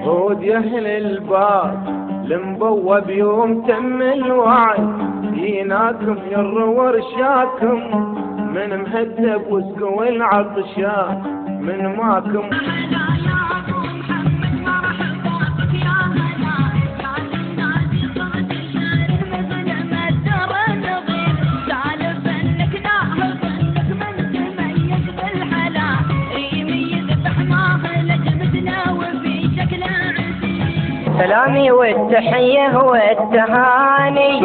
عود يا اهل الباب المبوب يوم تم الوعد، جيناكم ير ورشاكم من مهدب وسقوا العطشان من ماكم. سلامي والتحية والتهاني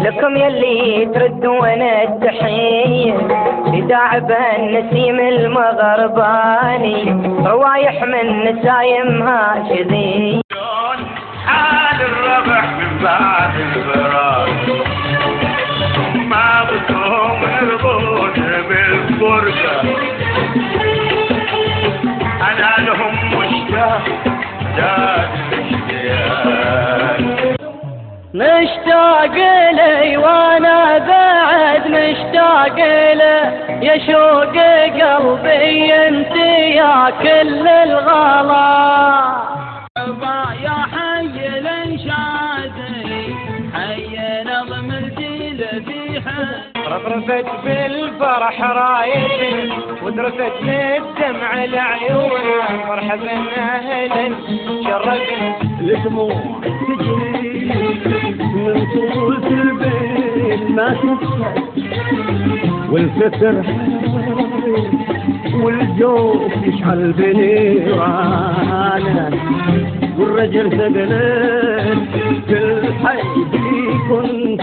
لكم يلي تردون التحية لداعب النسيم المغرباني، روايح من نسايم هاشذي. حال الربح من بعد الفراق ما بدهم يرضون بالفرقة، أنا لهم مشتاق مشتاق لي وانا بعد مشتاق له، يا شوق قلبي انت يا كل الغلا. يا حي الانشادي حي نظم الجيل في حي، رفرفت بالفرح رايتي ودرست للدمع العيون، مرحبا اهلا شرفنا الدموع تجري من طول البيت ما تنسى، والفكر والجوف يشعل بنيرانه، والرجل ثقلت في الحي بيكون